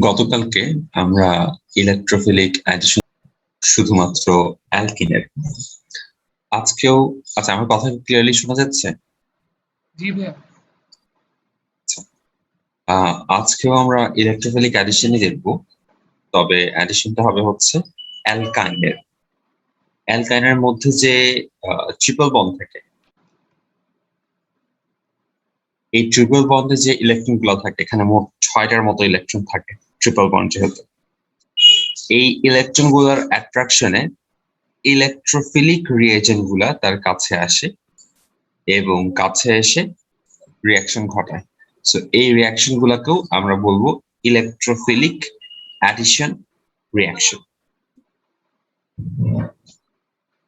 গতকালকে আমরা electrophilic addition শুধুমাত্র অ্যালকিনের। আজকেও আচ্ছা, আমার কথা ক্লিয়ারলি শোনা যাচ্ছে? জি ভাইয়া। আজকেও আমরা ইলেকট্রোফিলিক অ্যাডিশনই দেখব, তবে অ্যাডিশনটা হবে হচ্ছে অ্যালকাইনের। অ্যালকাইনের মধ্যে যে ট্রিপল বন্ড থাকে, এই ট্রিপল বন্ডে যে ইলেকট্রন গুলো থাকে, এখানে মোট 6টার মতো ইলেকট্রন থাকে ট্রিপল বন্ড যেহেতু। এই ইলেকট্রন গুলার অ্যাট্রাকশনে ইলেকট্রোফিলিক রিয়েজেন্ট গুলা তার কাছে আসে এবং কাছে এসে রিয়াকশন ঘটায়। সো এই রিয়াকশন গুলাকেও আমরা বলবো ইলেকট্রোফিলিক অ্যাডিশন রিয়াকশন।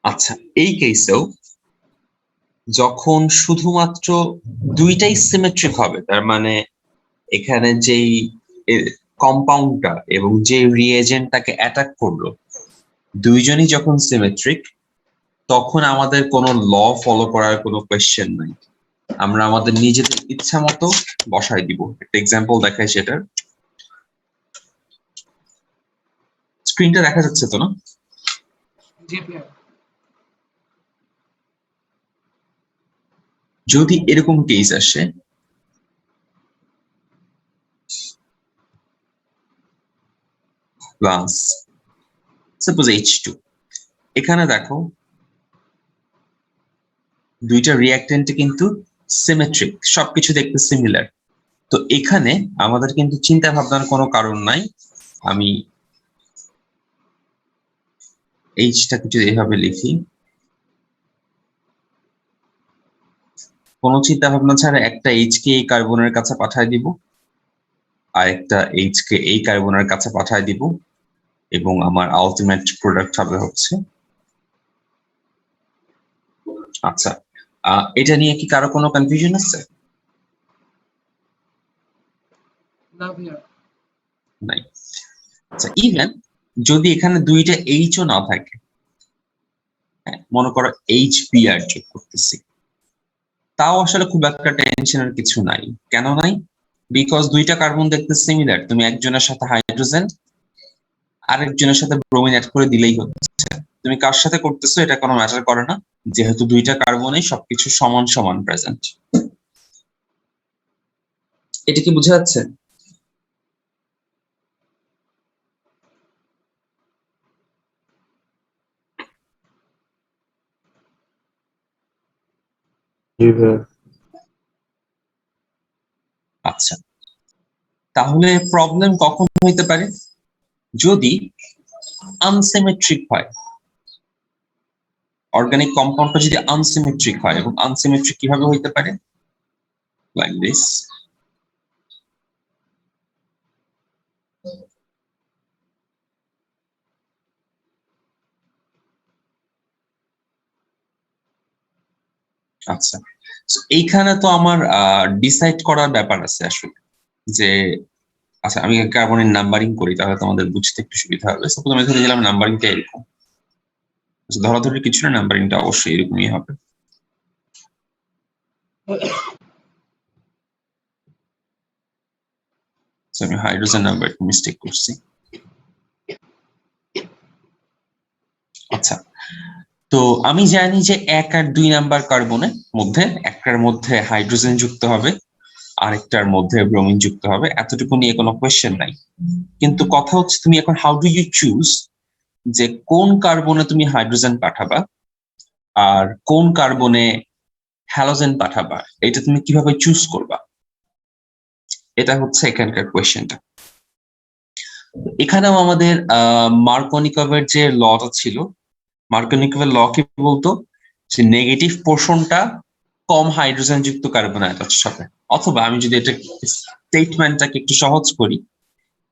আচ্ছা, এই কেসেও যখন শুধুমাত্র দুইটাই সিমেট্রিক হবে, তার মানে এখানে যেই কম্পাউন্ডটা এবং যে রিয়েজেন্টটাকে অ্যাটাক করলো দুইজনই যখন সিমেট্রিক, তখন আমাদের কোনো ল ফলো করার কোনো কোয়েশ্চেন নাই। আমরা আমাদের নিজেদের ইচ্ছা মতো বসাই দিব। একটা এক্সাম্পল দেখাই সেটার। স্ক্রিনটা দেখা যাচ্ছে তো না? জি ভাইয়া। যদি এরকম কেস আসে, প্লাস সাপোজ H2, এখানে দেখো দুইটা রিঅ্যাক্টেন্টে কিন্তু সিমেট্রিক, সবকিছু দেখতে সিমিলার। তো এখানে আমাদের কিন্তু চিন্তা ভাবনার কোনো কারণ নাই। আমি এইচটাকে যদি এভাবে লিখি, কোনো চিন্তা ভাবনা ছাড়া একটা এইচ কে এই কার্বনের কাছে পাঠায় দিব, আর একটা এইচ কে এই কার্বনের কাছে পাঠায় দিব, এবং আমার আলটিমেট প্রোডাক্ট হবে হচ্ছে। আচ্ছা, এটা নিয়ে কি কারো কোনো কনফিউশন আছে? না ভাইয়া। নাই। আচ্ছা, ইভেন যদি এখানে দুইটা এইচও না থাকে, মনে করো HBr যোগ করতেছি, তাও আসলে খুব একটা টেনশনের কিছু নাই। কেন নাই? বিকজ দুইটা কার্বন দেখতে সিমিলার। তুমি একজনের সাথে হাইড্রোজেন আরেকজনের সাথে ব্রোমিন অ্যাড করে দিলেই হচ্ছে। তুমি কার সাথে করতেছো এটা কোনো ম্যাটার করে না, যেহেতু দুইটা কার্বনেই সবকিছু সমান সমান প্রেজেন্ট। এটা কি বোঝা যাচ্ছে? আচ্ছা, তাহলে প্রবলেম কখন হইতে পারে? যদি আনসিমেট্রিক হয়, অর্গানিক কম্পাউন্ডটা যদি আনসিমেট্রিক হয়। এবং আনসিমেট্রিক কিভাবে হইতে পারে? Like this. আচ্ছা, এইখানে তো আমার ডিসাইড করার ব্যাপার আছে আসলে, যে আচ্ছা আমি কার্বনের নাম্বারিং করি, তাহলে তোমাদের বুঝতে একটু সুবিধা হবে। সাপোজ আমি ধরে দিলাম নাম্বারিংটা এরকম, ধরাধরি কিছু না, নাম্বারিংটা অবশ্যই এরকমই হবে। আমি হাইড্রোজেন নাম্বার মিস্টেক করছি। আচ্ছা, তো আমি জানি যে 1 আর 2 নাম্বার কার্বনের মধ্যে একটার মধ্যে হাইড্রোজেন যুক্ত হবে, আরেকটার মধ্যে ব্রোমিন যুক্ত হবে। এতটুকু নিয়ে কোনো কোয়েশ্চেন নাই। কিন্তু কথা হচ্ছে তুমি এখন হাউ ডু ইউ চুজ যে কোন কার্বনে তুমি হাইড্রোজেন পাঠাবা আর কোন কার্বনে হ্যালোজেন পাঠাবা, এটা তুমি কিভাবে চুজ করবা? এটা হচ্ছে এখানকার কোয়েশ্চেনটা। এখানেও আমাদের মার্কনিকভের যে লটা ছিল, মার্কনিকভের ল কি বলতো, যে নেগেটিভ পোর্শনটা কম হাইড্রোজেন যুক্ত কার্বন আয়তনের সাথে। অথবা আমি যদি এটা স্টেটমেন্টটাকে একটু সহজ করি,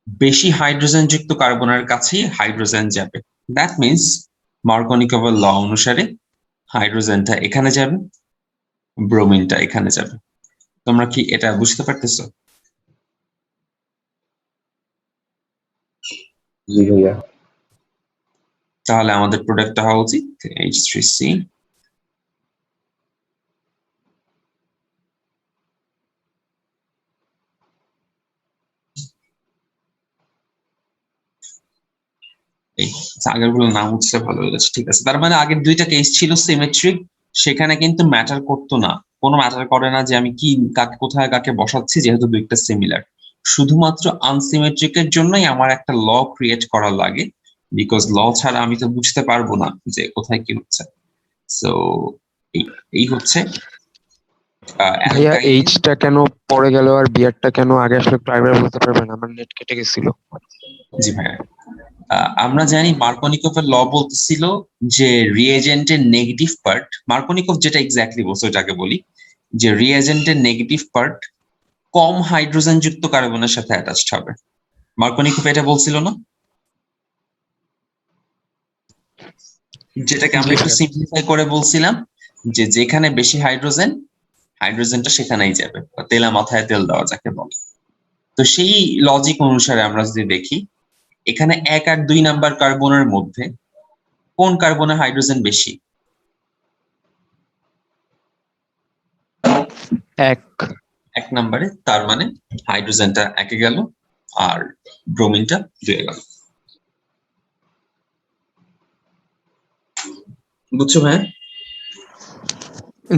বেশি হাইড্রোজেন যুক্ত কার্বনের কাছেই হাইড্রোজেন যাবে। দ্যাট মিনস মার্কনিকভের ল অনুসারে হাইড্রোজেনটা এখানে যাবে, ব্রোমিনটা এখানে যাবে। তোমরা কি এটা বুঝতে পারতেছো? জি ভাইয়া। তাহলে আমাদের প্রোডাক্টটা হওয়া উচিত H3C এই আগের গুলো নাম উঠছে ভালো হয়ে গেছে, ঠিক আছে। তার মানে আগের দুইটা কেস ছিল সিমেট্রিক, সেখানে কিন্তু ম্যাটার করতো না, কোনো ম্যাটার করে না যে আমি কি কাকে কোথায় কাকে বসাচ্ছি, যেহেতু দুইটা সিমিলার। শুধুমাত্র আনসিমেট্রিক এর জন্যই আমার একটা ল ক্রিয়েট করা লাগে, বিকজ ল ছাড়া আমি তো বুঝতে পারবো না যে কোথায় কি হচ্ছে। সো এই হচ্ছে ভাইয়া অ্যালকাইল। এইচটা কেন পরে গেল আর বিয়ারটা কেন আগে আসলে প্রাইমারি বলতে পারবেন? আমার নেট কেটে গেছিল। জি ভাইয়া, আমরা জানি মার্কোনিকফের ল বলতেছিল যে রিএজেন্টের নেগেটিভ পার্ট, মার্কোনিকফ যেটা এক্স্যাক্টলি বলছে ওটাকে বলি, যে রিএজেন্টের নেগেটিভ পার্ট কম হাইড্রোজেন যুক্ত কার্বনের সাথে অ্যাটাচড হবে। মার্কোনিকফ এটা বলছিল না, যেটাকে আমরা একটু সিম্পলিফাই করে বলছিলাম যে যেখানে বেশি হাইড্রোজেন, হাইড্রোজেনটা সেখানেই যাবে, তেলা মাথায় তেল দেওয়া যাকে বলে। তো সেই লজিক অনুসারে আমরা যদি দেখি, এখানে 1 আর 2 নাম্বার কার্বনের মধ্যে কোন কার্বনে হাইড্রোজেন বেশি? এক নাম্বারে, তার মানে হাইড্রোজেনটা 1 গেল আর ব্রোমিনটা 2 গেল। বুঝছো ভাই?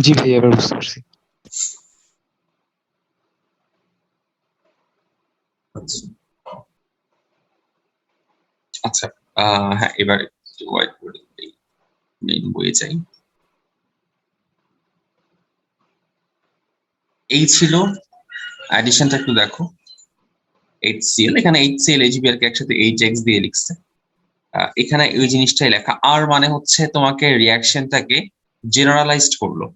জি ভাই, এবার বুঝতে পারছি। আচ্ছা, হ্যাঁ, এবার হোয়াইট বোর্ডে মেইন বইয়ে যাই। এই ছিল অ্যাডিশনটা, একটু দেখো। HCl, এখানে HCl HBr কে একসাথে HX দিয়ে লিখছে। এখানে ওই জিনিসটাই লেখা, আর মানে হচ্ছে তোমাকে রিয়াকশনটাকে জেনারেলাইজড করলো।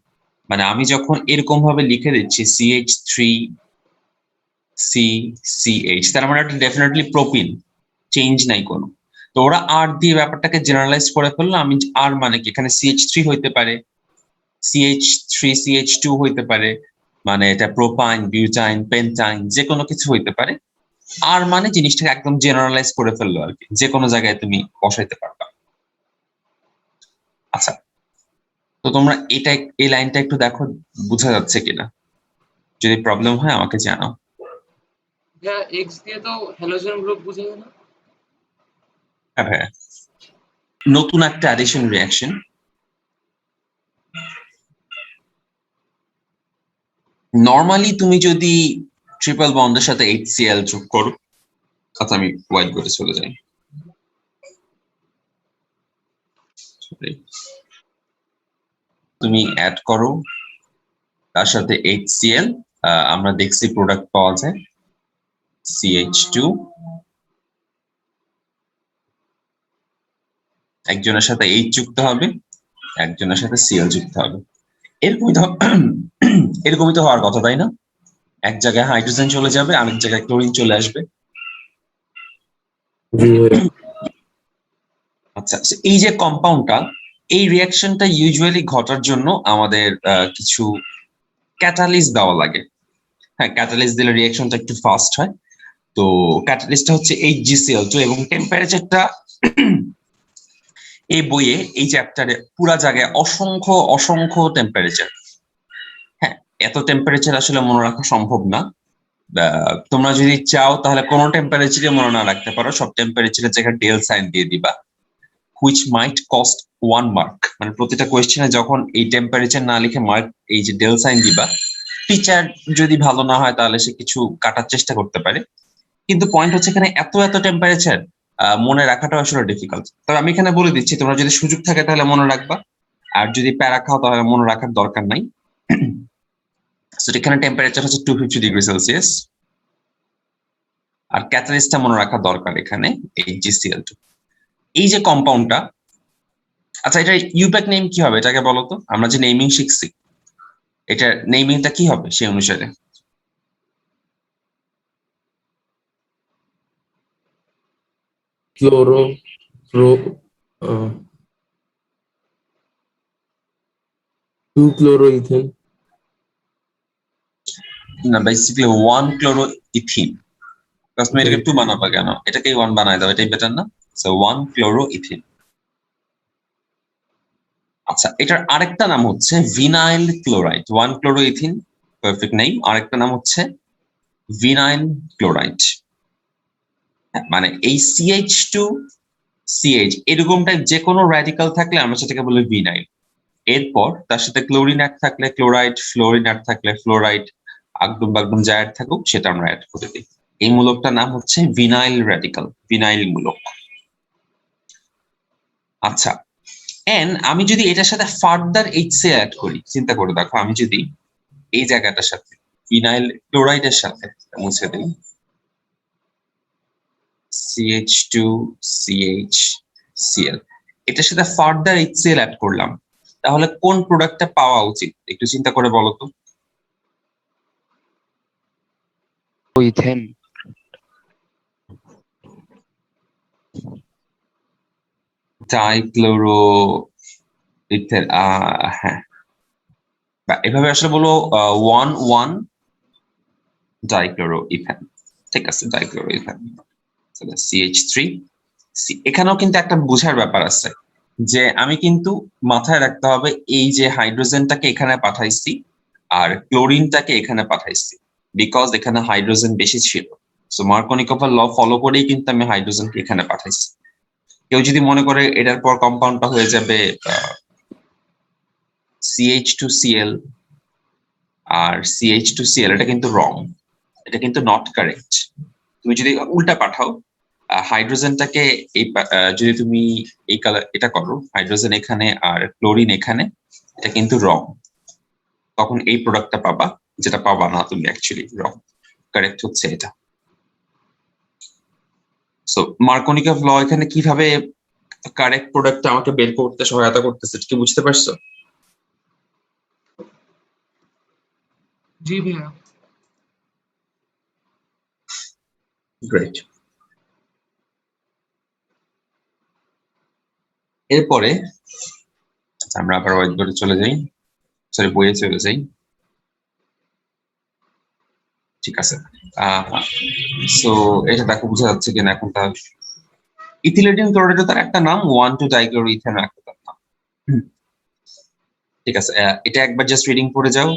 মানে আমি যখন এরকম ভাবে লিখে দিচ্ছি CH3CCH, তার মানে এটা ডেফিনেটলি প্রোপিন, চেঞ্জ নাই কোনো। তো ওরা আর দিয়ে ব্যাপারটাকে জেনারেলাইজ করে ফেললো। আমি আর মানে কি, এখানে CH3 হইতে পারে, CH3CH2 হইতে পারে, মানে এটা প্রোপাইন, বিউটাইন, পেন্টাইন, যে কোনো কিছু হইতে পারে। আর মানে জিনিসটাকে একদম জেনারেলাইজ করে ফেললো আর কি, যে কোনো জায়গায় তুমি বসাইতে পারবা। আচ্ছা, তো তোমরা এই লাইনটা একটু দেখো বোঝা যাচ্ছে কিনা, যদি প্রবলেম হয় আমাকে জানাও। হ্যাঁ, এক্স দিয়ে তো হ্যালোজেন গ্রুপ বুঝে না। হ্যাঁ ভাইয়া, নতুন একটা অ্যাডিশন রিঅ্যাকশন। নর্মালি তুমি যদি ট্রিপল বন্ডের সাথে HCl যোগ করো, আচ্ছা আমি হোয়াইট বোর্ডে চলে যাই। তুমি অ্যাড করো তার সাথে HCl, আমরা দেখছি প্রোডাক্ট পাওয়া যায় CH2, একজনের সাথে H যুক্ত হবে, একজনের সাথে Cl যুক্ত হবে। এরকমই তো এরকমই তো হওয়ার কথা, তাই না? এক জায়গায় হাইড্রোজেন চলে যাবে, আরেক জায়গায় ক্লোরিন চলে আসবে। আচ্ছা, এই যে কম্পাউন্ডটা, এই রিয়াকশনটা ইউজুয়ালি ঘটার জন্য আমাদের কিছু ক্যাটালিস্ট দেওয়া লাগে। হ্যাঁ, ক্যাটালিস্ট দিলে রিয়াকশনটা একটু ফাস্ট হয়। তো ক্যাটালিস্টটা হচ্ছে HgCl2, এবং টেম্পারেচারটা এই বইয়ে এই চ্যাপ্টারে পুরা জায়গায় অসংখ্য অসংখ্য টেম্পারেচার। হ্যাঁ, এত টেম্পারেচার আসলে মনে রাখা সম্ভব না। তোমরা যদি চাও তাহলে কোনো টেম্পারেচারে মনে না রাখতে পারো, সব টেম্পারেচারের জায়গায় ডেল সাইন দিয়ে দিবা, হুইচ মাইট কস্ট 1 মার্ক। মানে প্রতিটা কোয়েশ্চেনে যখন এই টেম্পারেচার না লিখে মার্ক, এই যে ডেল সাইন দিবা, টিচার যদি ভালো না হয় তাহলে সে কিছু কাটার চেষ্টা করতে পারে। কিন্তু পয়েন্ট হচ্ছে এখানে এত এত টেম্পারেচার মনে রাখাটা আসলে ডিফিকাল্ট। তবে আমি এখানে বলে দিচ্ছি, তোমরা যদি সুযোগ থাকে তাহলে মনে রাখবা, আর যদি প্যারা খাও তাহলে মনে রাখার দরকার নাই। এখানে টেম্পারেচার হচ্ছে 250°C, আর ক্যাটালিস্টটা মনে রাখা দরকার এখানে HgCl2। এই যে কম্পাউন্ডটা, আচ্ছা এটার ইউপ্যাক নেম কি হবে এটাকে বলো তো, আমরা যে নেমিং শিখছি এটার নেমিংটা কি হবে সেই অনুসারে? Chloro pro 2-chloroethane। না, বেসিক্যালি 1-chloroethene। তুমি এটাকে 2 বানাবা কেন? এটাকেই 1 বানায় দাও, এটাই বেটার না? So 1-chloroethene। আচ্ছা, এটার আরেকটা নাম হচ্ছে vinyl chloride. 1-chloroethene perfect name, আরেকটা নাম হচ্ছে ভিনাইল ক্লোরাইড। মানে এই CH2 সিএইচ এরকম টাইপ যে কোনো র্যাডিক্যাল থাকলে আমরা সেটাকে বলি ভিনাইল। এরপর তার সাথে ক্লোরিন অ্যাড থাকলে ক্লোরাইড, ফ্লোরিন অ্যাড থাকলে ফ্লোরাইড, আগডুম বাগডুম যা অ্যাড থাকুক সেটা আমরা অ্যাড করে দিই। এই মূলকটার নাম হচ্ছে ভিনাইল র্যাডিক্যাল, ভিনাইল মূলক। আচ্ছা, আমি যদি এটার সাথে ফার্দার HCl অ্যাড করি, চিন্তা করে দেখো, আমি যদি এই জায়গাটার সাথে ফিনাইল ক্লোরাইডের সাথে মুছে দিই CH2CHCl, এটার সাথে ফার্দার HCl অ্যাড করলাম, তাহলে কোন প্রোডাক্টটা পাওয়া উচিত একটু চিন্তা করে বলো তো। ইথেন। ডাইক্লোরো ইথেন, হ্যাঁ, এভাবে আসলে বলো 1,1 ডাইক্লোরো ইথেন। ঠিক আছে, ডাইক্লোরো ইথেন CH3। এখানেও কিন্তু একটা বোঝার ব্যাপার আছে যে আমি কিন্তু মাথায় রাখতে হবে এই যে হাইড্রোজেনটাকে এখানে পাঠাইছি আর ক্লোরিনটাকে এখানে পাঠাইছি, বিকজ এখানে হাইড্রোজেন বেশি ছিল। সো মার্কনিকোভার ল ফলো করেই কিন্তু আমি হাইড্রোজেনকে এখানে পাঠাইছি। কেউ যদি মনে করে এটার পর কম্পাউন্ডটা হয়ে যাবে CH2Cl আর CH2Cl, এটা কিন্তু রং, এটা কিন্তু নট কারেক্ট। তুমি যদি উল্টা পাঠাও, হাইড্রোজেনটাকে এই যদি তুমি এই কালার এটা করো, হাইড্রোজেন এখানে আর ক্লোরিন এখানে, এটা কিন্তু রং। তখন এই প্রোডাক্টটা পাবা, যেটা পাবা না তুমি অ্যাকচুয়ালি রং। কারেক্ট হচ্ছে এটা। সো মার্কনিকভ ল এখানে কিভাবে কারেক্ট প্রোডাক্টটা আমাকে বের করতে সহায়তা করতেছে, কি বুঝতে পারছো? জি ভাইয়া। গ্রেট। এরপরে আমরা আবার হোয়াইট বোর্ডে চলে যাই, সরি বইয়ে চলে যাই। ঠিক আছে, সো এটা দেখো বোঝা যাচ্ছে কিনা এখন। তার ইথিলিন ক্লোরাইড তার একটা নাম, 1,2-ডাইক্লোরোইথেন একটা তার নাম। ঠিক আছে, এটা একবার জাস্ট রিডিং পড়ে যাও,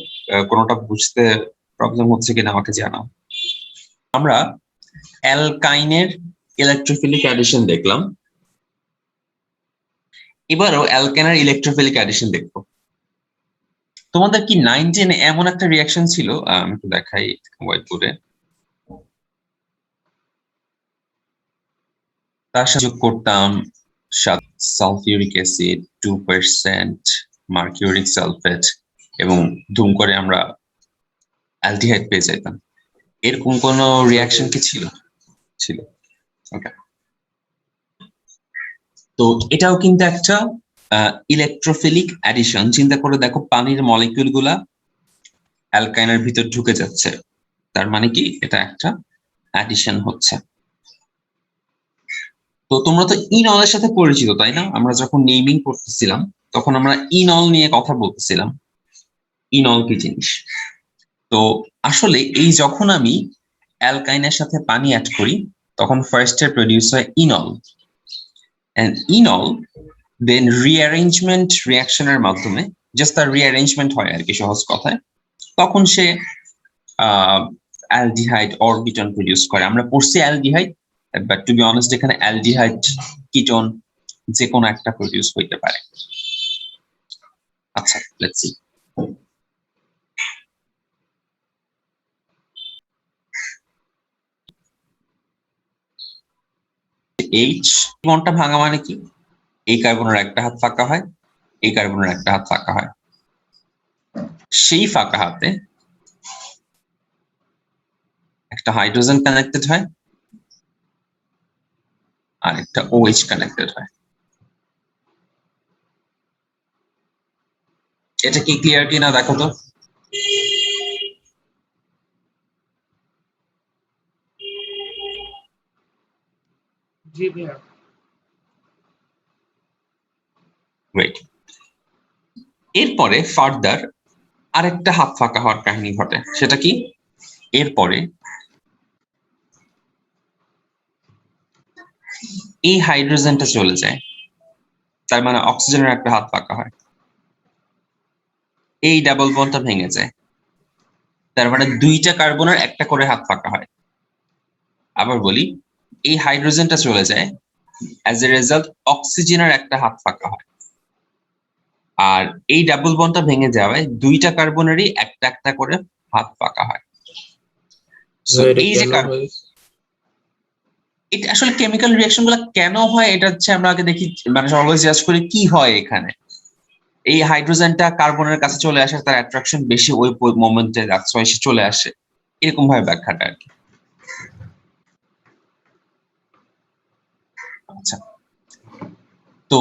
কোনোটা বুঝতে প্রবলেম হচ্ছে কিনা আমাকে জানাও। আমরা অ্যালকাইনের ইলেকট্রোফিলিক অ্যাডিশন দেখলাম, এবারও অ্যালকাইনের ইলেকট্রোফিলিক অ্যাডিশন দেখবো। তোমাদের কি 9-10 এমন একটা রিয়াকশন ছিল, আমি একটু দেখাই হোয়াইট বোর্ডে। তার সাথে যোগ করতাম সালফিউরিক অ্যাসিড 2%, মার্কিউরিক সালফেট, এবং ধুম করে আমরা অ্যালডিহাইড পেয়ে যেতাম। এরকম কোন রিয়াকশন কি ছিল? ছিল। ওকে, তো এটাও কিন্তু একটা ইলেকট্রোফিলিক অ্যাডিশন। চিন্তা করে দেখো, পানির মলিকিউল গুলা অ্যালকাইনের ভিতর ঢুকে যাচ্ছে, তার মানে কি এটা একটা অ্যাডিশন হচ্ছে। তো তোমরা তো ইনলের সাথে পরিচিত, তাই না? আমরা যখন নেমিং করতেছিলাম তখন আমরা ইনল নিয়ে কথা বলতেছিলাম। ইনল কি জিনিস? তো আসলে এই যখন আমি অ্যালকাইনের সাথে পানি অ্যাড করি তখন ফার্স্টে প্রডিউস হয় enol, and enol then rearrangement রিঅ্যাকশনের মাধ্যমে, জাস্ট তার রিঅ্যারেঞ্জমেন্ট হয় আর কি সহজ কথায়, তখন সে অ্যালডিহাইড অরবিটন প্রডিউস করে। আমরা পড়ছি aldehyde, but to be honest এখানে অ্যালডিহাইড কিটোন যে কোনো একটা প্রডিউস হইতে পারে। আচ্ছা, লেটস সি। এইচ বন্ডটা ভাঙা মানে কি? এই কার্বনের একটা হাত ফাঁকা হয়, এই কার্বনের একটা হাত ফাঁকা হয়, সেই ফাঁকা হাতে একটা হাইড্রোজেন কানেক্টেড হয় আর একটা OH কানেক্টেড হয়। এটা কি ক্লিয়ার কিনা দেখো তো। জি ভাইয়া। গ্রেট। এরপরে ফার্দার আরেকটা হাত ফাঁকা হওয়ার কাহিনী ঘটে, সেটা কি? এরপরে এই হাইড্রোজেনটা চলে যায়, তার মানে অক্সিজেনের একটা হাত ফাঁকা হয়, এই ডাবল বন্ডটা ভেঙে যায়, তার মানে দুইটা কার্বনের একটা করে হাত ফাঁকা হয়। আবার বলি, এই হাইড্রোজেনটা চলে যায়, অ্যাজ এ রেজাল্ট অক্সিজেনের একটা হাত ফাঁকা হয়। আর এই ডাবল বন্ডটা ভেঙে যাওয়ায় দুইটা কার্বনেরই একটা একটা করে হাত ফাঁকা হয়। So, ভাই, এটা এই যে কেন হয়? এটা আসলে কেমিক্যাল রিয়াকশন গুলো কেন হয় এটা হচ্ছে আমরা আগে দেখি, মানে অলওয়েজ জাজ করি কি হয় এখানে। এই হাইড্রোজেনটা কার্বনের কাছে চলে আসে, তার অ্যাট্রাকশন বেশি ওই মোমেন্টে এসে চলে আসে, এরকম ভাবে ব্যাখ্যাটা আর কি। আচ্ছা, তো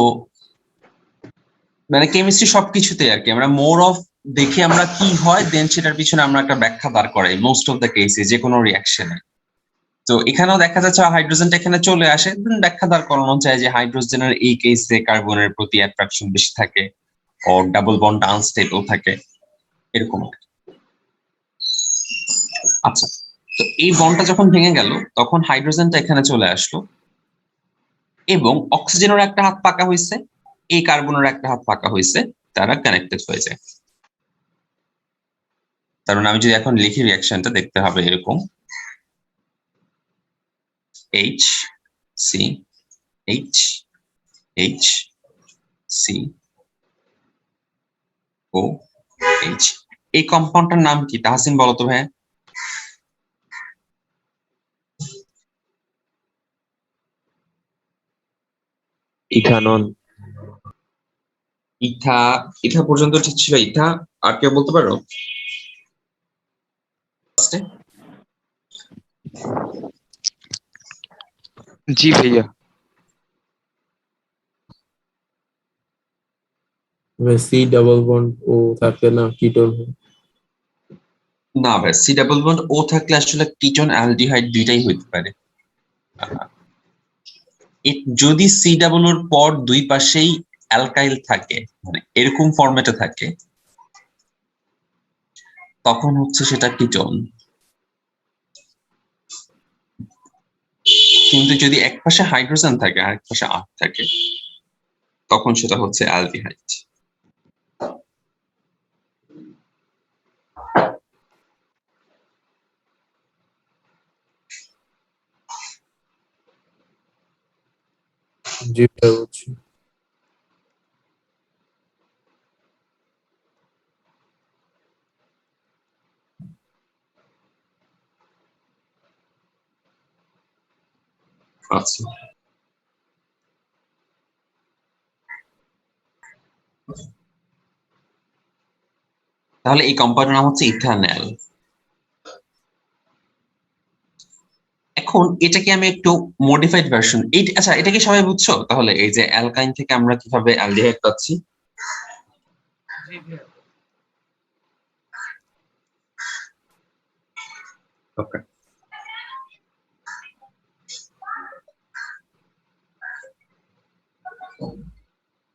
মানে কেমিস্ট্রি সবকিছুতে আর কি আমরা মোর অফ দেখি আমরা কি হয়, দেন সেটার পিছনে আমরা একটা ব্যাখ্যা দাঁড় করাই মোস্ট অফ দ্য কেসে, যে কোনো রিয়াকশনে। তো এখানেও দেখা যাচ্ছে হাইড্রোজেনটা এখানে চলে আসে, দেন ব্যাখ্যা দাঁড় করানো যায় যে হাইড্রোজেনের এই কেসে কার্বনের প্রতি অ্যাট্রাকশন বেশি থাকে, ও ডাবল বন্ড আনস্টেবল থাকে, এরকম। আচ্ছা, তো এই বন্ডটা যখন ভেঙে গেল তখন হাইড্রোজেনটা এখানে চলে আসলো এবং অক্সিজেনের একটা হাত ফাঁকা হয়েছে, এই কার্বনের একটা হাত ফাঁকা হয়েছে, তারা কানেক্টেড হয়ে যায়। তার মানে আমি যদি এখন লিখি রিয়াকশনটা দেখতে হবে এরকম H C H H C O H. এই কম্পাউন্ডটার নাম কি তাহসিন বলো তো ভাই? ইথানল। ইথা। ইথা পর্যন্ত ঠিক ছিল। ইথা আর কেউ বলতে পারো? জি ভাইয়া। সি ডাবল বন্ড ও থাকলে না কিটোন হয়। না ভাই, সি ডাবল বন্ড ও থাকলে আসলে কিটোন অ্যালডিহাইড দুইটাই হইতে পারে। যদি সি ডাবল ওর পর দুই পাশেই অ্যালকাইল থাকে, মানে এরকম ফরম্যাটে থাকে, তখন হচ্ছে সেটা কিটোন। কিন্তু যদি এক পাশে হাইড্রোজেন থাকে আর এক পাশে আর থাকে, তখন সেটা হচ্ছে অ্যালডিহাইড। জি ভাই, বুঝছি। আচ্ছা, তাহলে এই কম্পাউন্ডের নাম হচ্ছে ইথানল। এখন এটাকে আমি একটু মডিফাইড ভার্সন, আচ্ছা এটা কি সবাই বুঝছো? তাহলে এই যে অ্যালকাইন থেকে আমরা কিভাবে অ্যালডিহাইড পাচ্ছি? জি ভাইয়া। ওকে,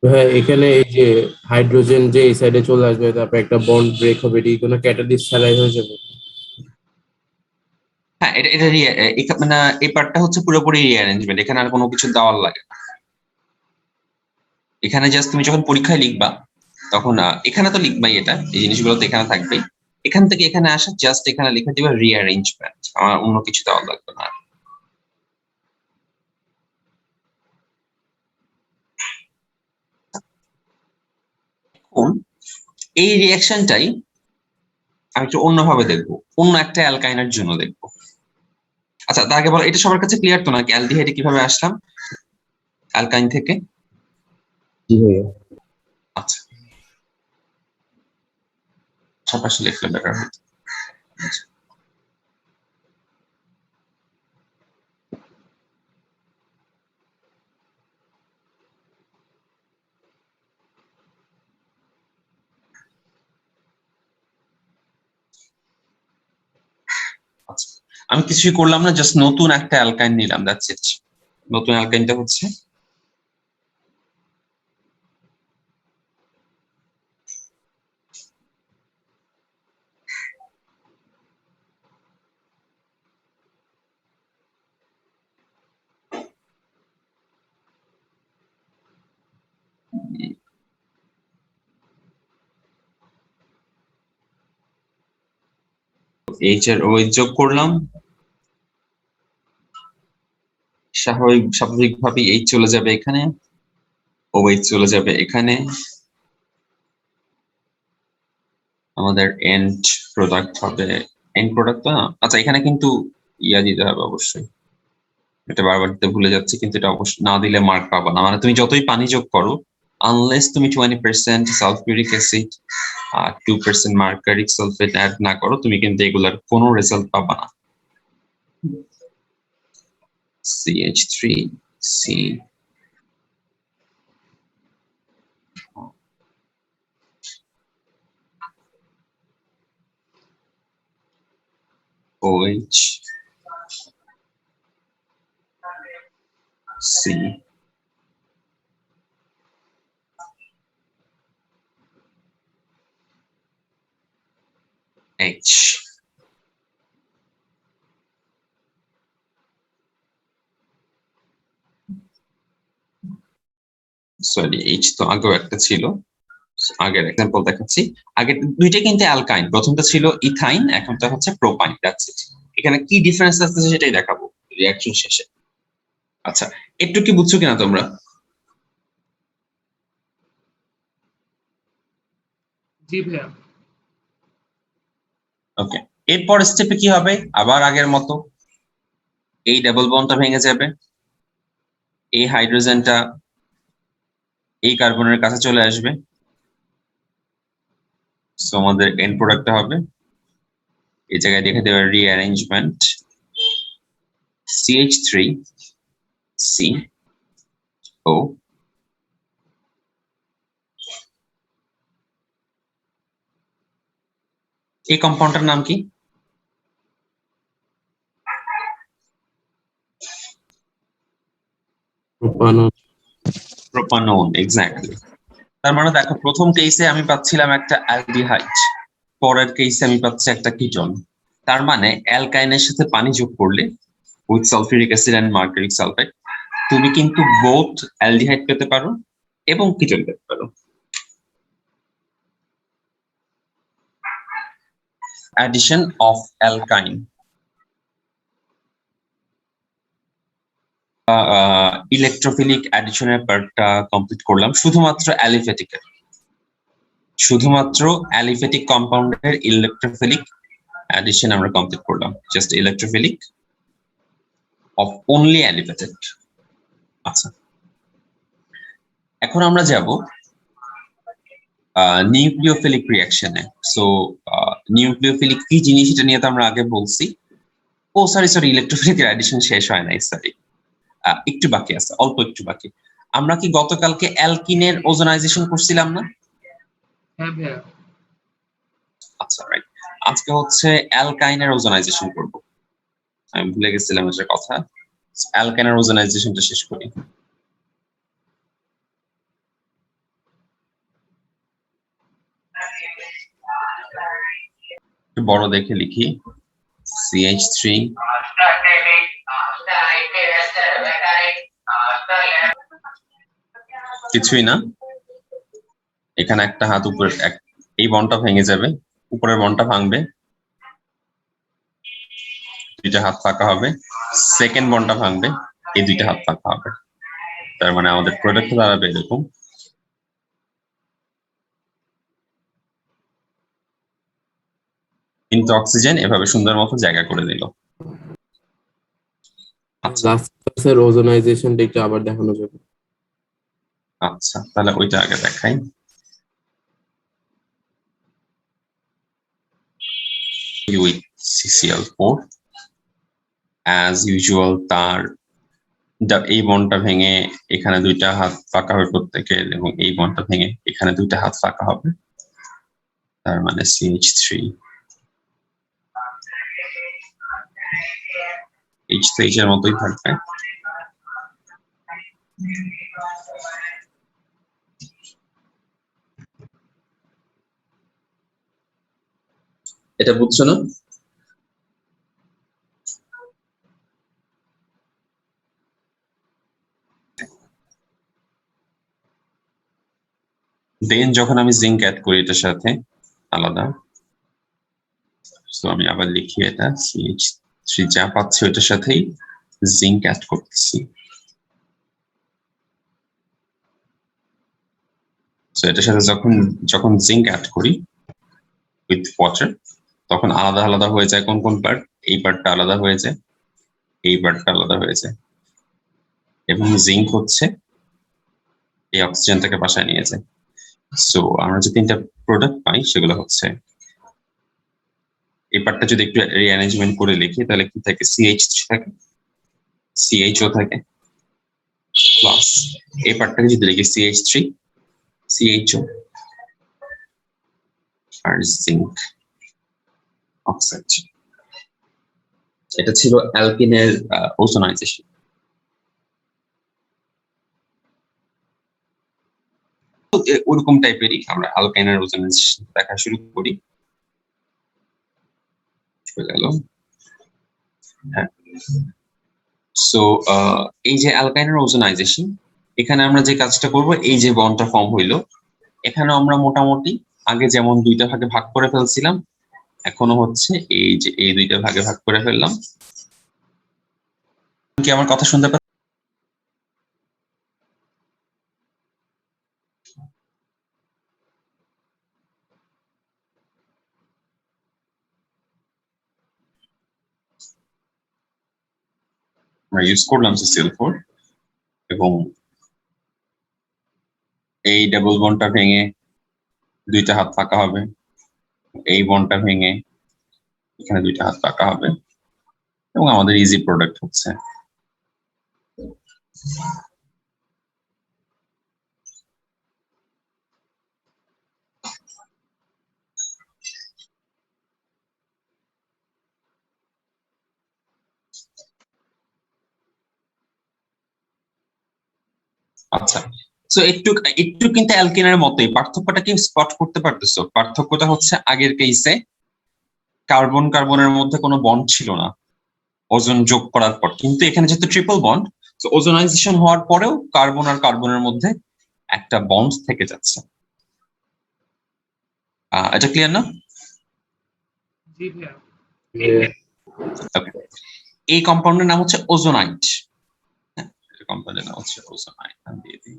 ভাই, এখানে এই যে হাইড্রোজেন যে এই সাইডে চলে আসবে, তারপর একটা বন্ড ব্রেক হবে, এটি কোনো ক্যাটালিস্ট ছাড়াই হয়ে যাবে? হ্যাঁ, এটা এটা মানে এই পার্টটা হচ্ছে পুরোপুরি রিঅ্যারেঞ্জমেন্ট, এখানে আর কোনো কিছু দেওয়ার লাগে না। এখানে জাস্ট তুমি যখন পরীক্ষায় লিখবা তখন এখানে তো লিখবাই, এটা এই জিনিসগুলো তো এখানে থাকবেই। এখান থেকে এখানে আসা জাস্ট এখানে লিখে দিবা রিঅ্যারেঞ্জমেন্ট, আমার অন্য কিছু দেওয়ার লাগবে না। এখন এই রিয়াকশনটাই আমি একটু অন্যভাবে দেখবো, অন্য একটা অ্যালকাইনের জন্য দেখবো। আচ্ছা, তার আগে বলো, এটা সবার কাছে ক্লিয়ার তো নাকি অ্যালডিহাইডে কিভাবে আসলাম অ্যালকাইন থেকে? জি ভাইয়া। আচ্ছা, পাশাপাশি লিখলে বেটার হতো। আচ্ছা, আমি কিছুই করলাম না, জাস্ট নতুন একটা অ্যালকাইন নিলাম, দ্যাটস ইট। নতুন অ্যালকাইনটা হচ্ছে এইচ এর ওই যোগ করলাম, স্বাভাবিকভাবেই এইচ চলে যাবে এখানে, ও এইচ চলে যাবে এখানে, আমাদের এন্ড প্রোডাক্ট হবে, এন্ড প্রোডাক্ট তো না, আচ্ছা এখানে কিন্তু ইয়া দিতে হবে অবশ্যই, এটা বারবার দিতে ভুলে যাচ্ছি, কিন্তু এটা অবশ্যই না দিলে মার্ক পাবা না। মানে তুমি যতই পানি যোগ করো, আনলেস তুমি 20% সালফিউরিক অ্যাসিড আর 2% মার্কারিক সালফেট অ্যাড না করো, তুমি কিন্তু এগুলার কোনো রেজাল্ট পাবা না। CH3C OH C H sorry H তো আগেও একটা ছিল, আগের এক্সাম্পল দেখাচ্ছি। আগের দুইটা কিন্তু অ্যালকাইন, প্রথমটা ছিল ইথাইন, এখনটা হচ্ছে প্রোপাইন। That's it. এখানে কি ডিফারেন্স আছে সেটাই দেখাবো রিঅ্যাকশন শেষে। আচ্ছা, একটু কি বুঝছো কিনা তোমরা? জি ভাইয়া। ওকে, এরপর স্টেপে কি হবে? আবার আগের মতো এই ডাবল বন্ডটা ভেঙে যাবে, এই হাইড্রোজেনটা এই কার্বনের কাছে চলে আসবে, সো আমাদের এন্ড প্রোডাক্টটা হবে, এই জায়গায় দেখে দেবে রিঅ্যারেঞ্জমেন্ট CH3CO, এই কম্পাউন্ডটার নাম কি? প্রোপানন। এক্স্যাক্টলি। তার মানে দেখো, প্রথম কেসে আমি পাচ্ছিলাম একটা অ্যালডিহাইড, পরের কেসে আমি পাচ্ছি একটা কিটোন। তার মানে অ্যালকাইনের সাথে পানি যোগ করলে with sulphuric acid and mercuric sulphate তুমি কিন্তু বোথ অ্যালডিহাইড পেতে পারো এবং কিটোন পেতে পারো। অ্যাডিশন অফ অ্যালকাইন, ইলেকট্রোফিলিক অ্যাডিশনের পার্টটা কমপ্লিট করলাম। শুধুমাত্র অ্যালিফেটিক কম্পাউন্ডের ইলেকট্রোফিলিক অ্যাডিশন আমরা কমপ্লিট করলাম, just electrophilic of only aliphatic. আচ্ছা, এখন আমরা যাব নিউক্লিওফিলিক রিঅ্যাকশনে। সো নিউক্লিওফিলিক কি জিনিস এটা নিয়ে তো আমরা আগে বলছি। ও সরি, ইলেকট্রোফিলিক অ্যাডিশন শেষ হয় নাই, সরি, একটু বাকি আছে, অল্প একটু বাকি। আমরা কি গতকালকে অ্যালকিনের ওজোনাইজেশন করছিলাম না? হ্যাঁ ভাইয়া। আচ্ছা, রাইট। আজকে হচ্ছে অ্যালকাইনের ওজোনাইজেশন করব, আমি ভুলে গেছিলাম এটার কথা। অ্যালকাইনের ওজোনাইজেশনটা শেষ করি। বড় দেখে লিখি, CH3 কিছুই না, এখানে একটা হাত উপরে, এই বন্ডটা ভেঙে যাবে, উপরের বন্ডটা ভাঙবে, দুইটা হাত ফাঁকা হবে, সেকেন্ড বন্ডটা ভাঙবে, এই দুইটা হাত ফাঁকা হবে। তার মানে আমাদের প্রোডাক্ট দাঁড়াবে এরকম। কিন্তু অক্সিজেন এভাবে সুন্দর মতো জায়গা করে দিল। আচ্ছা লাস্ট ক্লাসের ওজোনাইজেশনটা একটু আবার দেখানো যাবে? আচ্ছা, তাহলে ওইটা আগে দেখাই। With CCl4 as usual, তার এই বন্ডটা ভেঙে এখানে দুইটা হাত ফাঁকা হবে প্রত্যেকের, এবং এই বন্ডটা ভেঙে এখানে দুইটা হাত ফাঁকা হবে, তার মানে CH3 H তো H এর মতোই থাকবে। এটা বুঝছো না? দেন যখন আমি জিঙ্ক অ্যাড করি এটার সাথে আলাদা, তো আমি আবার লিখি এটা CH3 যা পাচ্ছি ওইটার সাথেই জিঙ্ক অ্যাড করতেছি। সো এটার সাথে যখন জিঙ্ক অ্যাড করি উইথ ওয়াটার, তখন আলাদা আলাদা হয়ে যায় কোন কোন পার্ট। এই পার্টটা আলাদা হয়ে যায়, এই পার্টটা আলাদা হয়ে যায়, এবং জিঙ্ক হচ্ছে এই অক্সিজেনটাকে বাসায় নিয়ে যায়। সো আমরা যে তিনটা প্রোডাক্ট পাই সেগুলো হচ্ছে, এই পার্টটা যদি একটু রিঅ্যারেঞ্জমেন্ট করে লিখি তাহলে কি থাকে, CH3 থাকে, CHO থাকে, প্লাস এই পার্টটাকে যদি লিখি CH3 CHO আর জিঙ্ক অক্সাইড। এটা ছিল অ্যালকিনের ওজোনাইজেশন। ওরকম টাইপেরই আমরা অ্যালকাইনের ওজোনাইজেশন দেখা শুরু করি। গেল, হ্যাঁ। সো এই যে অ্যালকাইনের ওজোনাইজেশন, এখানে আমরা যে কাজটা করব, এই যে বন্ডটা ফর্ম হইলো, এখানে আমরা মোটামুটি আগে যেমন দুইটা ভাগে ভাগ করে ফেলছিলাম, এখনো হচ্ছে এই যে এই দুইটা ভাগে ভাগ করে ফেললাম। কি আমার কথা শুনতে পাচ্ছেন? আমরা ইউজ করলাম CCl4 এবং এই ডাবল বন্ডটা ভেঙে দুইটা হাত ফাঁকা হবে, এই বন্ডটা ভেঙে এখানে দুইটা হাত ফাঁকা হবে, এবং আমাদের ইজি প্রোডাক্ট হচ্ছে। আচ্ছা, সো একটু একটু কিন্তু অ্যালকিনের মতোই, পার্থক্যটা কি স্পট করতে পারতেছো? পার্থক্যটা হচ্ছে আগের কেসে কার্বন কার্বনের মধ্যে কোনো বন্ড ছিল না ওজন যোগ করার পর, কিন্তু এখানে যেহেতু ট্রিপল বন্ড, তো ওজোনাইজেশন হওয়ার পরেও কার্বন আর কার্বনের মধ্যে একটা বন্ড থেকে যাচ্ছে। এটা ক্লিয়ার না? জি ভাইয়া। এই কম্পাউন্ডের নাম হচ্ছে ওজোনাইট। কম্পাউন্ডের নাম হচ্ছে ওজোনাইট। আমি দিয়ে দিই।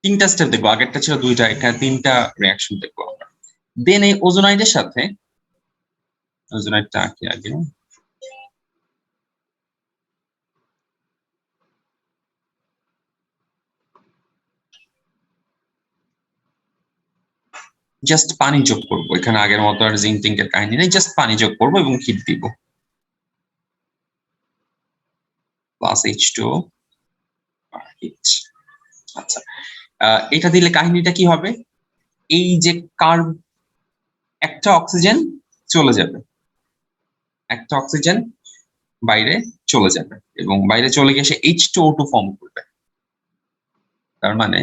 তিনটা স্টেপ দেখবো, আগেরটা ছিল দুইটা, এখানে তিনটা রিয়াকশন দেখবো আমরা। দেন এই ওজোনাইটের সাথে, ওজোনাইটটা আঁকি আগে, জাস্ট পানি যোগ করবো। এখানে আগের মতো আর জিঙ্ক টিঙ্কের কাহিনী নেই, জাস্ট পানি যোগ করবো এবং হিট দিব, প্লাস H2O হিট। আচ্ছা, এটা দিলে কাহিনীটা কি হবে, এই যে একটা অক্সিজেন চলে যাবে, একটা অক্সিজেন বাইরে চলে যাবে, এবং বাইরে চলে গিয়ে সে H2O2 ফর্ম করবে। তার মানে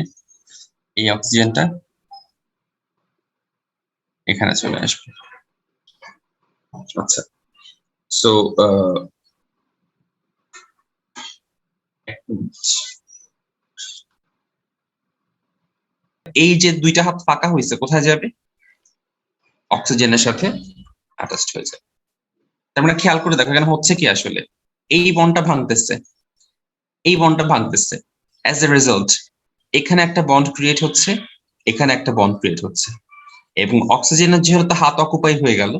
এই অক্সিজেনটা এখানে চলে আসবে। আচ্ছা, সো এই যে দুইটা হাত ফাঁকা হয়েছে কোথায় যাবে, অক্সিজেনের সাথে অ্যাটাচড হয়ে যাবে। তার মানে খেয়াল করে দেখো এখানে হচ্ছে কি, আসলে এই বন্ডটা ভাঙতেছে, এই বন্ডটা ভাঙতেছে, অ্যাজ এ রেজাল্ট এখানে একটা বন্ড ক্রিয়েট হচ্ছে, এখানে একটা বন্ড ক্রিয়েট হচ্ছে, এবং অক্সিজেনের যেহেতু হাত অকুপাই হয়ে গেল,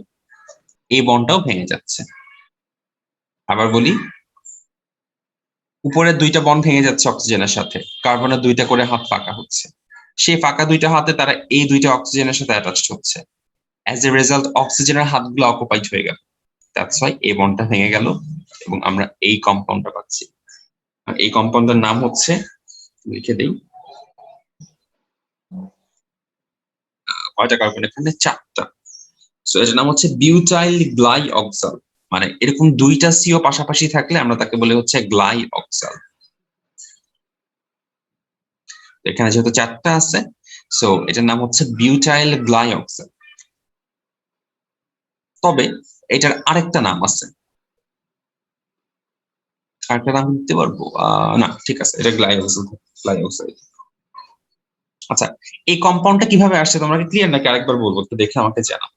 এই বন্ডটাও ভেঙে যাচ্ছে। আবার বলি, উপরের দুইটা বন্ড ভেঙে যাচ্ছে অক্সিজেনের সাথে, কার্বনের দুইটা করে হাত ফাঁকা হচ্ছে, সেই ফাঁকা দুইটা হাতে তারা এই দুইটা অক্সিজেনের সাথে অ্যাটাচড হচ্ছে, অ্যাজ এ রেজাল্ট অক্সিজেনের হাতগুলো অকুপাইড হয়ে গেল, দ্যাটস ওয়াই এই বন্ডটা ভেঙে গেল এবং আমরা এই কম্পাউন্ডটা পাচ্ছি। এই কম্পাউন্ডের নাম হচ্ছে, লিখে দিই, কয়টা কার্বন এখানে, চারটা। সো এটার নাম হচ্ছে বিউটাইল গ্লাই অক্সাল। মানে এরকম দুইটা সিও পাশাপাশি থাকলে আমরা তাকে বলে হচ্ছে গ্লাই অক্সাল। এখানে যেহেতু চারটা আছে, সো এটার নাম হচ্ছে বিউটাইল গ্লাই অক্সাল। তবে এটার আরেকটা নাম আছে, আরেকটা নাম দিতে পারবো না, ঠিক আছে, এটা গ্লাই অক্সাল, গ্লাই অক্সাইড। আচ্ছা, এই কম্পাউন্ডটা কিভাবে আসছে তোমরা কি ক্লিয়ার নাকি আরেকবার বলবো, একটু দেখে আমাকে জানাও।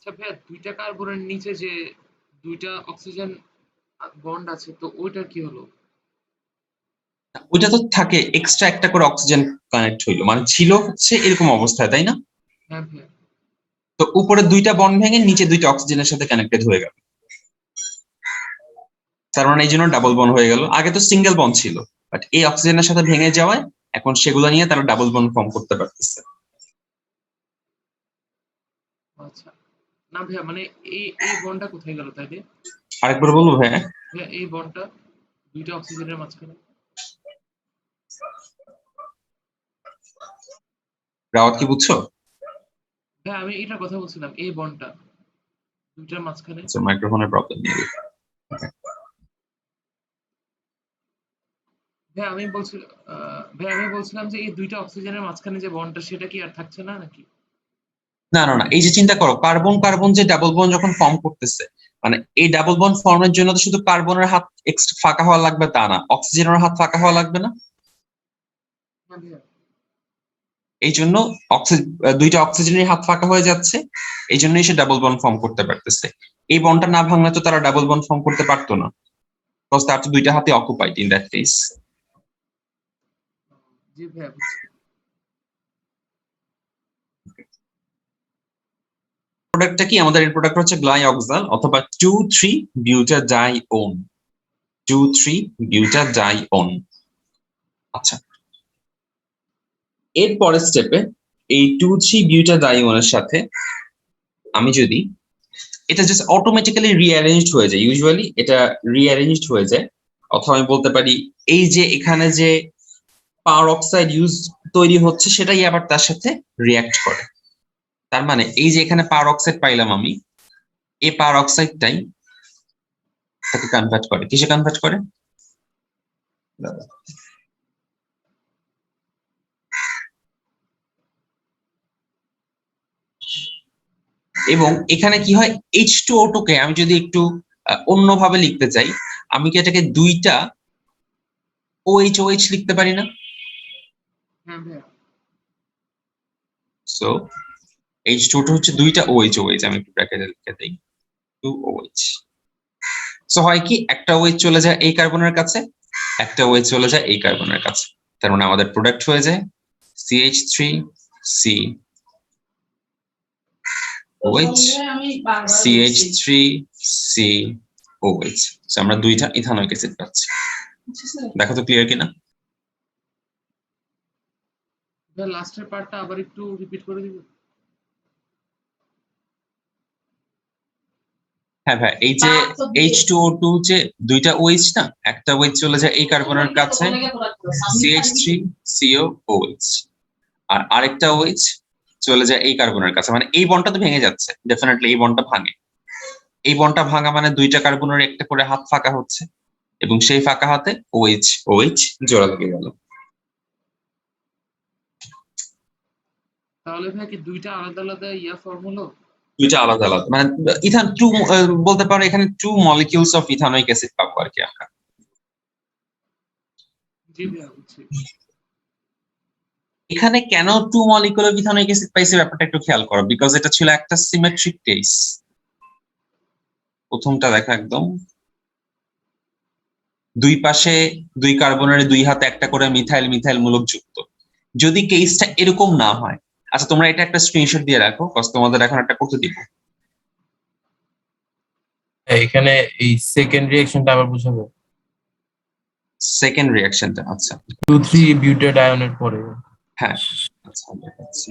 আচ্ছা ভাইয়া দুইটা কার্বনের নিচে যে দুইটা অক্সিজেন বন্ড আছে তো ওইটার কি হলো? ওইটা তো থাকে, এক্সট্রা একটা করে অক্সিজেন কানেক্ট হইলো, মানে ছিল হচ্ছে এরকম অবস্থায়, তাই না? হ্যাঁ ভাইয়া। তো উপরে দুইটা বন্ড ভেঙে নিচে দুইটা অক্সিজেনের সাথে কানেক্টেড হয়ে গেল, তার মানে এই জন্য ডাবল বন্ড হয়ে গেল। আগে তো সিঙ্গেল বন্ড ছিল, বাট এই অক্সিজেনের সাথে ভেঙে যাওয়ায় এখন সেগুলো নিয়ে তারা ডাবল বন্ড ফর্ম করতে পারতেছে। আচ্ছা না ভাইয়া মানে এই বন্ডটা কোথায় গেল তাইলে? আরেকবার বলবো ভাইয়া? ভাইয়া এই বন্ডটা দুইটা অক্সিজেনের মাঝখানে। রাওয়াত কি বুঝছো? হ্যাঁ আমি এটার কথা বলছিলাম, এই বন্ডটা দুইটার মাঝখানে। মাইক্রোফোনের প্রবলেম নিয়ে। ভাইয়া আমি বলছিলাম যে এই দুইটা অক্সিজেনের মাঝখানে যে বন্ডটা সেটা কি আর থাকছে না নাকি? না না না, এই যে চিন্তা করো, কার্বন কার্বন যে ডাবল বন্ড যখন ফর্ম করতেছে, মানে এই ডাবল বন্ড ফর্মের জন্য তো শুধু কার্বনের হাত এক্সট্রা ফাঁকা হওয়া লাগবে তা না, অক্সিজেনের হাত ফাঁকা হওয়া লাগবে না? হ্যাঁ ভাইয়া। এই জন্য দুইটা অক্সিজেনের হাত ফাঁকা হয়ে যাচ্ছে, এই জন্যই সে ডাবল বন্ড ফর্ম করতে পারতেছে। এই বন্ডটা না ভাঙলে তো তারা ডাবল বন্ড ফর্ম করতে পারতো না, বিকজ তার তো দুইটা হাতে অকুপাইড ইন দ্যাট কেস। জি ভাইয়া বুঝছি। প্রোডাক্টটা কি আমাদের? এর প্রোডাক্ট হচ্ছে গ্লাইঅক্সাল অথবা 2,3-বুটাডাইওন। 2,3-বুটাডাইওন। আচ্ছা, এর পরের স্টেপে এই 2,3-বুটাডাইওনের সাথে আমি যদি এটা জাস্ট অটোমেটিক্যালি রিঅ্যারেঞ্জড হয়ে যায়, ইউজুয়ালি এটা রিঅ্যারেঞ্জড হয়ে যায়, অথবা আমি বলতে পারি এই যে এখানে যে পাওয়ার অক্সাইড ইউজ তৈরি হচ্ছে সেটাই আবার তার সাথে রিয়াক্ট করে। তার মানে এই যে এখানে পাওয়ার অক্সাইড পাইলাম আমি, এই পাওয়ার অক্সাইডটাই তাকে কনভার্ট করে, কিসে কনভার্ট করে? এবং এখানে কি হয়, H2O2 কে আমি যদি একটু অন্যভাবে লিখতে চাই, আমি কি এটাকে দুইটা OH লিখতে পারি না? হ্যাঁ ভাইয়া। সো H2O2 হচ্ছে দুইটা OH, আমি একটু ব্র্যাকেটে লিখে দিই 2OH। সো হয় কি, একটা OH চলে যায় এই কার্বনের কাছে, একটা OH চলে যায় এই কার্বনের কাছে, তার মানে আমাদের প্রোডাক্ট হয়ে যায় CH3COH, CH3COH। আমরা দুইটা ইথানোয়িক অ্যাসিড পাচ্ছি। দেখো তো ক্লিয়ার কিনা? ভাইয়া লাস্টের পার্টটা আবার একটু রিপিট করে দিবেন? হ্যাঁ ভাই, এই যে H2O2 যে দুইটা OH না, একটা OH চলে যায় এই কার্বনের কাছে CH3COOH, আর আরেকটা OH চলে যায় এই কার্বনের কাছে, মানে এই বন্ডটা তো ভেঙে যাচ্ছে, ডেফিনেটলি এই বন্ডটা ভাঙে। এই বন্ডটা ভাঙা মানে দুইটা কার্বনের একটা করে হাত ফাঁকা হচ্ছে, এবং সেই ফাঁকা হাতে OH জোড়া লেগে গেল। তাহলে ভাইয়া কি দুইটা আলাদা আলাদা ফর্ম হলো? দুইটা আলাদা আলাদা, মানে ইথান টু, বলতে পারো এখানে 2 molecules অফ ইথানোয়িক অ্যাসিড পাবো আর কি আমরা। জি ভাইয়া বুঝছি। এখানে কেন 2 molecule অফ ইথানোয়িক অ্যাসিড পাইছে ব্যাপারটা একটু খেয়াল করো, বিকজ এটা ছিল একটা সিমেট্রিক কেস। প্রথমটা দেখো, একদম দুই পাশে দুই কার্বনের দুই হাতে একটা করে মিথাইল মিথাইল মূলক যুক্ত। যদি কেসটা এরকম না হয়, আচ্ছা তোমরা এটা একটা স্ক্রিনশট দিয়ে রাখো, কজ তোমাদের এখন একটা করতে দিব। এখানে এই সেকেন্ড রিঅ্যাকশনটা আবার বুঝাবো। সেকেন্ড রিঅ্যাকশনটা, আচ্ছা 2,3-বুটাডাইনের পরে। হ্যাঁ, আচ্ছা দেখাচ্ছি।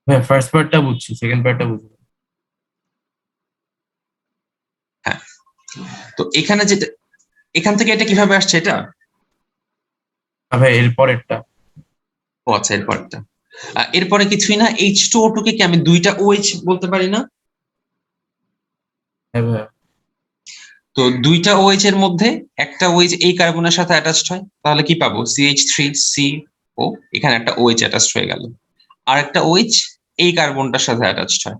হ্যাঁ ফার্স্ট পার্টটা বুঝছি, সেকেন্ড পার্টটা বুঝবো। হ্যাঁ, তো এখানে যেটা, এখান থেকে এটা কিভাবে আসছে এটা? ভাই এর পরেরটা। ও আচ্ছা, এরপরটা। এরপরে কিছুই না, H2O2 কে কি আমি দুইটা OH বলতে পারি না? হ্যাঁ ভাই। তো দুইটা OH এর মধ্যে একটা OH এই কার্বনের সাথে অ্যাটাচড হয়, তাহলে কি পাবো? CH3CO, এখানে একটা OH অ্যাটাচড হয়ে গেল, আর একটা OH এই কার্বনটার সাথে অ্যাটাচড হয়,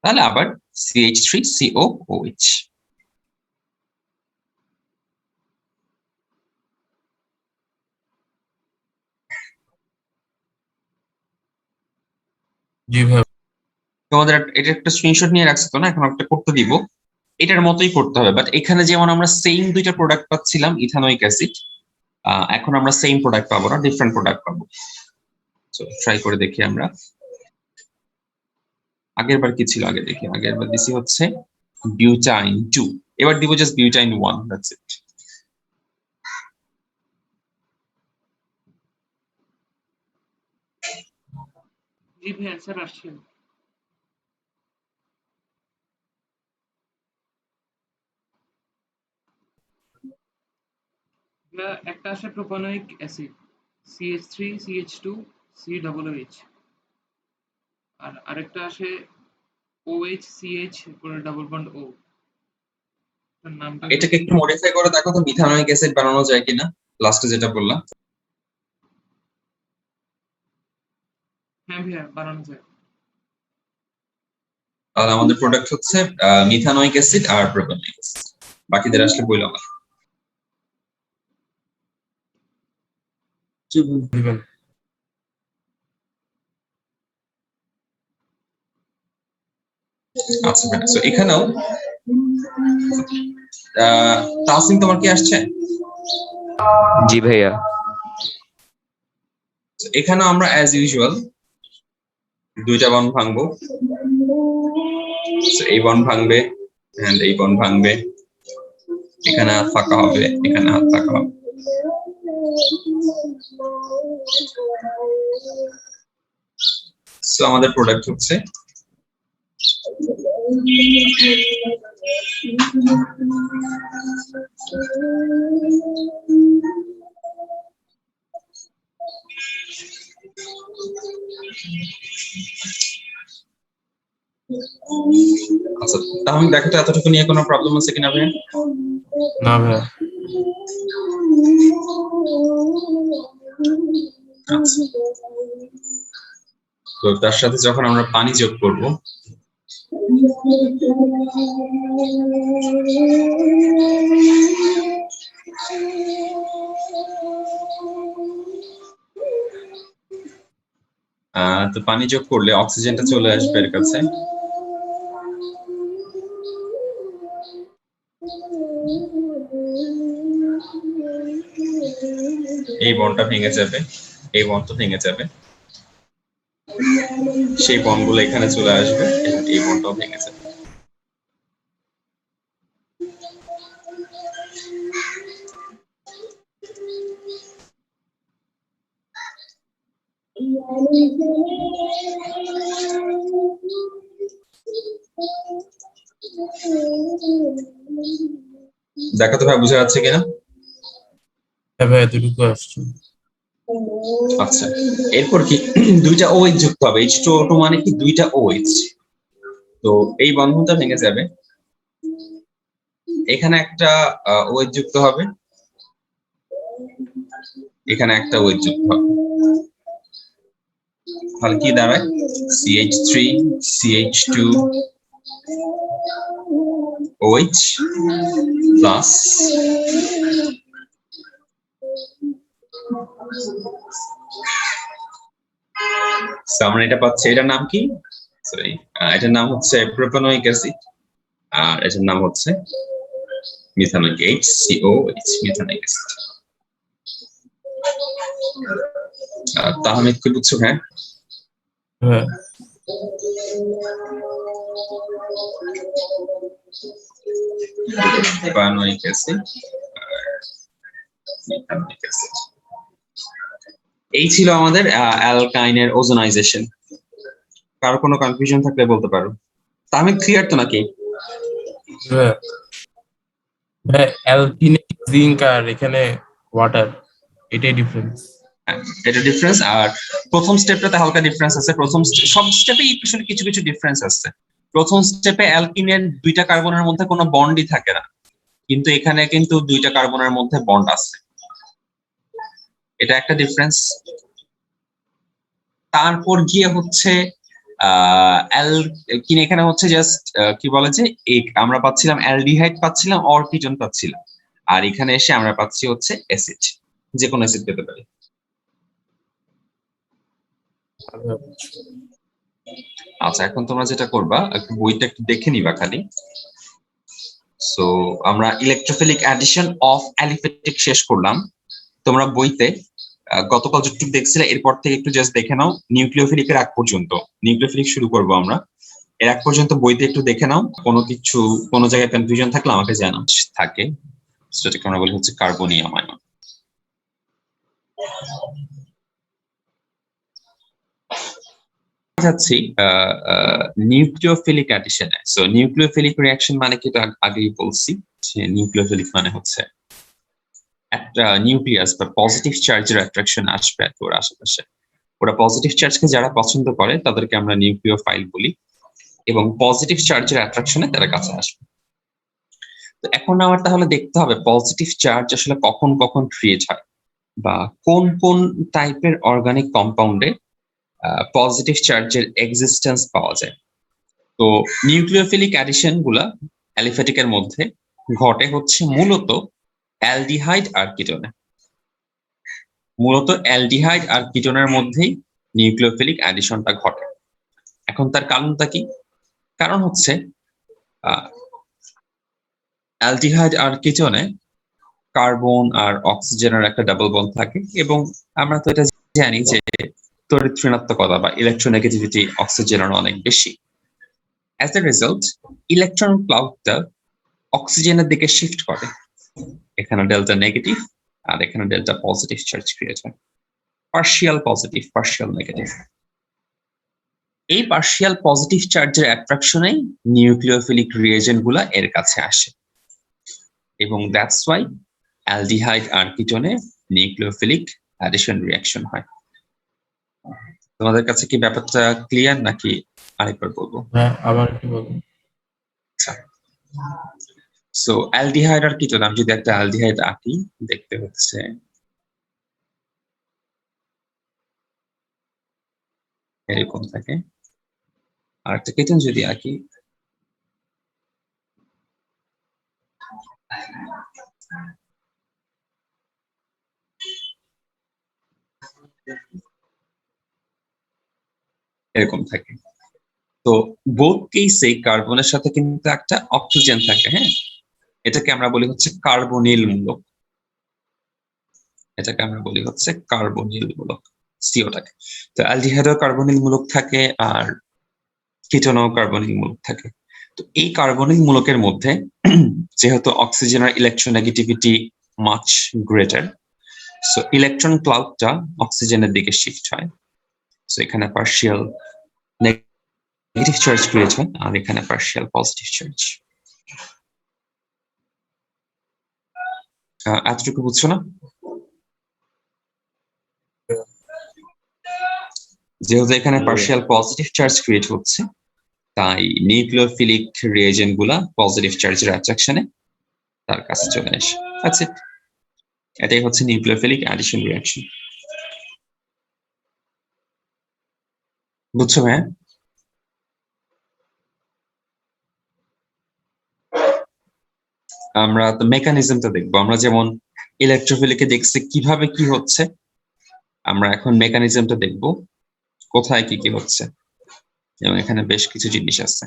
তাহলে আবার CH3COOH। জি ভাইয়া। তোমাদের এটা একটা স্ক্রিনশট নিয়ে রাখছো তো না, এখন একটা করতে দিব, এটার মতোই করতে হবে, বাট এখানে যেমন আমরা সেম দুইটা প্রোডাক্ট পাচ্ছিলাম ইথানোয়িক অ্যাসিড, এখন আমরা সেম প্রোডাক্ট পাবো না, ডিফারেন্ট প্রোডাক্ট পাবো। ট্রাই করে দেখি আমরা। আগের বার কি ছিল, আগে দেখি, আগের বার দিছি হচ্ছে বিউটাইন 2, এবার দিব জাস্ট বিউটাইন 1, দ্যাটস ইট। জি ভাই অ্যান্সার আসছে। একটা আসে প্রোপানোয়িক অ্যাসিড CH3CH2 COOH, আর আরেকটা আসে OHCH পরে ডাবল বন্ড O। তার নামটা কি? এটাকে একটু মডিফাই করে দেখো তো মিথানোয়িক অ্যাসিড বানানো যায় কিনা, লাস্টে যেটা বললাম। হ্যাঁ ভাইয়া বানানো যায়। তাহলে আমাদের প্রোডাক্ট হচ্ছে মিথানোয়িক অ্যাসিড আর প্রোপানোয়িক অ্যাসিড। বাকিদের আসলে বললাম। দিবেন। আচ্ছা, সো এখানেও তাসিম তোমার কি আসছে? জি ভাইয়া। এখানে আমরা অ্যাজ ইউজুয়াল দুইটা বন্ড ভাঙবো, এই বন্ড ভাঙবে এন্ড এই বন্ড ভাঙবে, এখানে হাত ফাঁকা হবে, এখানে হাত ফাঁকা হবে। সো আমাদের প্রোডাক্ট হচ্ছে আচ্ছা, তাহলে দেখো তো এতটুকু নিয়ে কোনো প্রবলেম আছে কিনা ভাই? না ভাইয়া। আচ্ছা, তো তার সাথে যখন আমরা পানি যোগ করব, তো পানি যোগ করলে অক্সিজেনটা চলে আসবে এর কাছে, এই বন্ডটা ভেঙে যাবে, এই বন্ডটা ভেঙে যাবে, সেই বন্ডগুলো এখানে চলে আসবে এবং এই বন্ডটাও ভেঙে যাবে। দেখো তো ভাই বুঝা যাচ্ছে কিনা? হ্যাঁ ভাইয়া এতটুকু আসছে। আচ্ছা, এরপর কি দুইটা OH যুক্ত হবে, H2O2 মানে কি দুইটা OH, তো এই বন্ধনটা ভেঙে যাবে, এখানে একটা OH যুক্ত হবে, এখানে একটা OH যুক্ত হবে, তাহলে কি দাঁড়ায় CH3 CH2 OH প্লাস আমরা এটা পাচ্ছি, এটার নাম কি, সরি এটার নাম হচ্ছে প্রোপানোয়িক অ্যাসিড, আর এটার নাম হচ্ছে মিথানোয়িক HCOH, মিথানোয়িক অ্যাসিড। তাহলে কি বুঝছো? হ্যাঁ হ্যাঁ প্রোপানোয়িক অ্যাসিড আর মিথানোয়িক অ্যাসিড। এই ছিল আমাদের অ্যালকাইনের ওজোনাইজেশন। কারো কোনো কনফিউশন থাকলে বলতে পারো। তাহলে ক্লিয়ার তো নাকি? ভাইয়া। ভাইয়া অ্যালকিনে জিঙ্ক আর এখানে ওয়াটার, এটাই ডিফারেন্স। এটা ডিফারেন্স, আর প্রথম স্টেপটাতে হালকা ডিফারেন্স আছে, প্রথম সব স্টেপেই আসলে কিছু কিছু ডিফারেন্স আছে। প্রথম স্টেপে অ্যালকিনের দুইটা কার্বনের মধ্যে কোনো বন্ডই থাকে না, কিন্তু এখানে কিন্তু দুইটা কার্বনের মধ্যে বন্ড আছে, এটা একটা ডিফারেন্স। তারপর গিয়ে হচ্ছে অ্যালকিন, এখানে হচ্ছে জাস্ট কি বলে যে আমরা পাচ্ছিলাম অ্যালডিহাইড পাচ্ছিলাম, অরকিটন পাচ্ছিলাম, আর এখানে এসে আমরা পাচ্ছি হচ্ছে অ্যাসিড, যে কোনো অ্যাসিড পেতে পারি। আচ্ছা, এখন তোমরা যেটা করবা একটু বইটা একটু দেখে নিবা খালি। সো আমরা ইলেকট্রোফিলিক অ্যাডিশন অফ অ্যালিফ্যাটিক শেষ করলাম। তোমরা বইতে গতকাল যতটুকু দেখছিলে এরপর থেকে একটু জাস্ট দেখে নাও নিউক্লিওফিলিকের আগ পর্যন্ত। নিউক্লিওফিলিক শুরু করবো আমরা, এর আগ পর্যন্ত বইতে একটু দেখে নাও। কোনো জায়গায় কনফিউশন থাকলে আমাকে জানাও। থাকে সেটাকে আমরা বলি হচ্ছে কার্বনিয়াম আয়ন। যাচ্ছি নিউক্লিওফিলিক অ্যাডিশনে। সো নিউক্লিওফিলিক রিঅ্যাকশন মানে কি, তো আগেই বলছি যে নিউক্লিওফিলিক মানে হচ্ছে একটা নিউক্লিয়াস বা পজিটিভ চার্জের অ্যাট্রাকশন আসবে আর কি ওর আশেপাশে। ওরা পজিটিভ চার্জকে যারা পছন্দ করে তাদেরকে আমরা নিউক্লিওফাইল বলি, এবং পজিটিভ চার্জের অ্যাট্রাকশনে তারা কাছে আসবে। তো এখন আমার তাহলে দেখতে হবে পজিটিভ চার্জ আসলে কখন কখন ক্রিয়েট হয়, বা কোন কোন টাইপের অর্গানিক কম্পাউন্ডে পজিটিভ চার্জের এক্সিস্টেন্স পাওয়া যায়। তো নিউক্লিওফিলিক অ্যাডিশন গুলা অ্যালিফ্যাটিকের মধ্যে ঘটে হচ্ছে মূলত অ্যালডিহাইড আর কিটোনে। মূলত অ্যালডিহাইড আর কিটোনের মধ্যেই নিউক্লিওফিলিক অ্যাডিশনটা ঘটে। এখন তার কারণটা কি? কারণ হচ্ছে অ্যালডিহাইড আর কিটোনে কার্বন আর অক্সিজেনের একটা ডাবল বন্ড থাকে, এবং আমরা তো এটা জানি যে তড়িৎ ঋণাত্মকতা বা ইলেকট্রোনেগেটিভিটি অক্সিজেনের অনেক বেশি। অ্যাজ এ রেজাল্ট ইলেকট্রন ক্লাউডটা অক্সিজেনের দিকে শিফট করে। এখানে ডেল্টা নেগেটিভ আর এখানে ডেল্টা পজিটিভ চার্জ ক্রিয়েট হয়, পার্শিয়াল পজিটিভ পার্শিয়াল নেগেটিভ। এই পার্শিয়াল পজিটিভ চার্জের অ্যাট্রাকশনেই নিউক্লিওফিলিক রিয়েজেন্ট গুলা এর কাছে আসে, এবং দ্যাটস ওয়াই অ্যালডিহাইড আর কিটোনে নিউক্লিওফিলিক অ্যাডিশন রিঅ্যাকশন হয়। তোমাদের কাছে কি ব্যাপারটা ক্লিয়ার নাকি আরেকবার বলবো? হ্যাঁ, আবার একটু বলুন। আচ্ছা, সো অ্যালডিহাইড আর কিটোন, আমি যদি একটা অ্যালডিহাইড আঁকি দেখতে হচ্ছে এরকম থাকে, আর একটা কিটোন যদি আঁকি এরকম থাকে। তো বোথ কেসে কার্বনের সাথে কিন্তু একটা অক্সিজেন থাকে। হ্যাঁ, এটাকে আমরা বলি হচ্ছে কার্বনিল মূলক। এটাকে আমরা বলি হচ্ছে কার্বনিল মূলক, সিওটাকে। তো অ্যালডিহাইডও কার্বনিল মূলক থাকে আর কিটোনও কার্বনিল মূলক থাকে। তো এই কার্বনিল মূলকের মধ্যে যেহেতু অক্সিজেনের electronegativity much greater, so electron ক্লাউডটা অক্সিজেনের দিকে শিফট হয়। সো এখানে পার্শিয়াল নেগেটিভ চার্জ ক্রিয়েট হয় আর এখানে পার্শিয়াল পজিটিভ চার্জ। এতটুকু বুঝছো না? যেহেতু এখানে পার্শিয়াল পজিটিভ চার্জ ক্রিয়েট হচ্ছে, তাই নিউক্লিওফিলিক রিয়েজেন্ট গুলা পজিটিভ চার্জের অ্যাট্রাকশনে তার কাছে চলে আসে। That's it. এটাই হচ্ছে নিউক্লিওফিলিক অ্যাডিশন রিঅ্যাকশন। বুঝছো ভাইয়া? আমরা তো মেকানিজমটা দেখবো। আমরা যেমন ইলেকট্রোফিলিকে দেখছি কিভাবে কি হচ্ছে, আমরা এখন মেকানিজমটা দেখবো কোথায় কি কি হচ্ছে, এবং এখানে বেশ কিছু জিনিস আছে।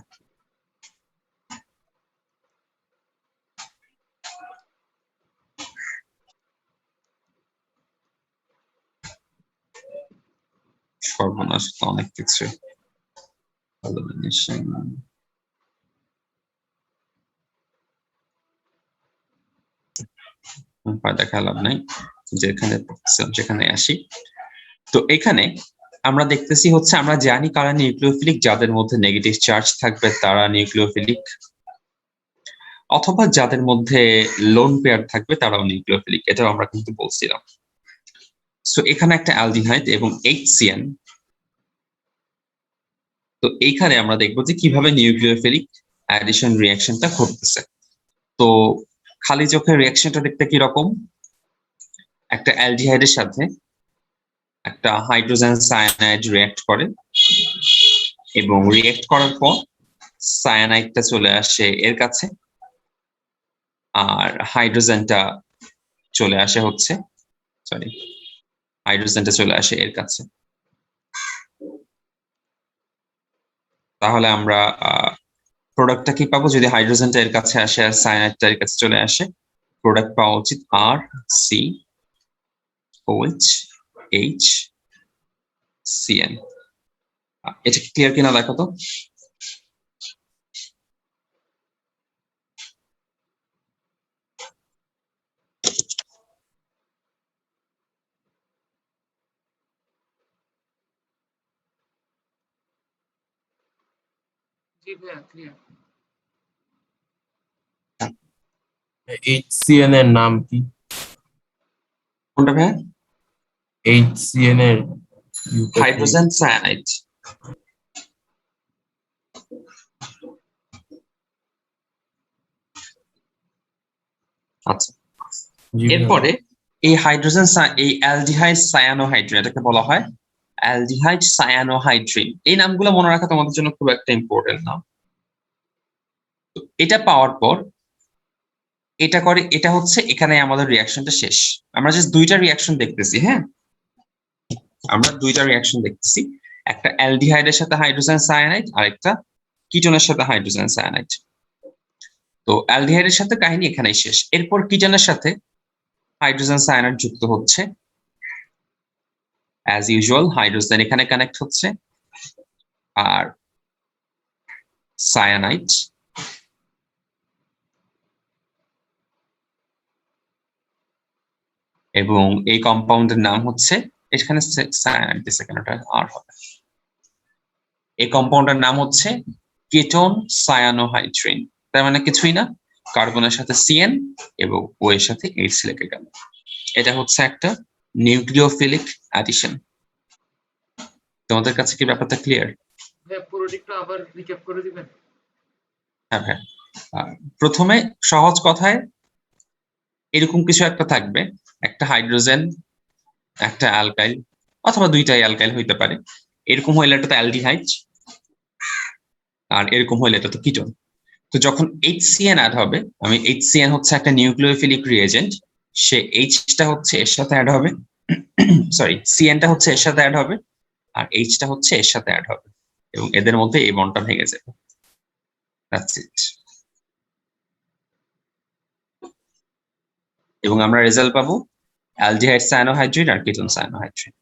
সর্বনাশ, তো অনেক কিছু। দেখা লাভ নাই, যেখানে আসি। তো এখানে আমরা দেখতেছি হচ্ছে, আমরা জানি কারা নিউক্লিওফিলিক, যাদের মধ্যে নেগেটিভ চার্জ থাকবে তারা নিউক্লিওফিলিক, অথবা যাদের মধ্যে লোন পেয়ার থাকবে তারাও নিউক্লিওফিলিক। এটাও আমরা কিন্তু বলছিলাম। সো এখানে একটা অ্যালডিহাইড এবং HCN। তো এইখানে আমরা দেখবো যে কিভাবে নিউক্লিওফিলিক অ্যাডিশন রিঅ্যাকশনটা ঘটতেছে। তো খালি চোখে রিঅ্যাকশনটা দেখতে কি রকম? একটা অ্যালডিহাইডের সাথে একটা হাইড্রোজেন সায়ানাইড রিঅ্যাক্ট করে, এবং রিঅ্যাক্ট করার পর সায়ানাইডটা চলে আসে এর কাছে, আর হাইড্রোজেনটা চলে আসে হচ্ছে হাইড্রোজেনটা চলে আসে এর কাছে। তাহলে আমরা প্রোডাক্টটা কি পাবো? যদি হাইড্রোজেনটা এর কাছে আসে আর সায়ানাইডটা এর কাছে চলে আসে, প্রোডাক্ট পাওয়া উচিত আর সি OH H CN। এটা কি ক্লিয়ার কিনা দেখো তো। জি ভাইয়া ক্লিয়ার। HCN এর নাম কি? কোনটা ভাইয়া? HCN এর ইউটা কি? Hydrogen cyanide. আচ্ছা, জি ভাইয়া। এরপরে এই হাইড্রোজেন এই অ্যালডিহাইড সায়ানোহাইড্রিন, এটাকে বলা হয় অ্যালডিহাইড সায়ানোহাইড্রিন। এই নামগুলো মনে রাখা তোমাদের জন্য খুব একটা ইম্পর্টেন্ট নাম। তো এটা পাওয়ার পর এটা করে, এটা হচ্ছে এখানে আমাদের রিয়াকশনটা শেষ। আমরা জাস্ট দুইটা রিয়াকশন দেখতেছি, হ্যাঁ আমরা দুইটা রিয়াকশন দেখতেছি, একটা অ্যালডিহাইডের সাথে হাইড্রোজেন সায়ানাইড আর একটা কিটোনের সাথে হাইড্রোজেন সায়ানাইড। তো অ্যালডিহাইডের সাথে কাহিনী এখানেই শেষ। এরপর কিটোনের সাথে হাইড্রোজেন সায়ানাইড যুক্ত হচ্ছে, অ্যাজ ইউজুয়াল হাইড্রোজেন এখানে কানেক্ট হচ্ছে আর সায়ানাইড এবং এই কম্পাউন্ডের নাম হচ্ছে, এখানে সায়ানাইড দিছে কেন, এটা আর হবে, এই কম্পাউন্ডের নাম হচ্ছে কেটোন সায়ানোহাইড্রিন। তার মানে কিছুই না, কার্বনের সাথে CN এবং ও এর সাথে H লেগে গেল। এটা হচ্ছে একটা নিউক্লিওফিলিক অ্যাডিশন। তোমাদের কাছে কি ব্যাপারটা ক্লিয়ার? ভাইয়া পুরোটা একটু আবার রিক্যাপ করে দিবেন। হ্যাঁ হ্যাঁ। প্রথমে সহজ কথায় এরকম কিছু একটা থাকবে, একটা হাইড্রোজেন একটা অ্যালকাইল অথবা দুইটাই অ্যালকাইল হইতে পারে। এরকম হইলে এটা তো অ্যালডিহাইড, আর এরকম হইলে এটা তো কিটোন। তো যখন HCN অ্যাড হবে, HCN হচ্ছে একটা নিউক্লিওফিলিক রিএজেন্ট, সে Hটা হচ্ছে এর সাথে অ্যাড হবে, সরি CNটা হচ্ছে এর সাথে অ্যাড হবে আর Hটা হচ্ছে এর সাথে অ্যাড হবে এবং এদের মধ্যে এই বন্ডটা ভেঙে যাবে। That's it. এবং আমরা রেজাল্ট পাবো অ্যালডিহাইড সায়ানোহাইড্রিন আর কিটোন সায়ানোহাইড্রিন।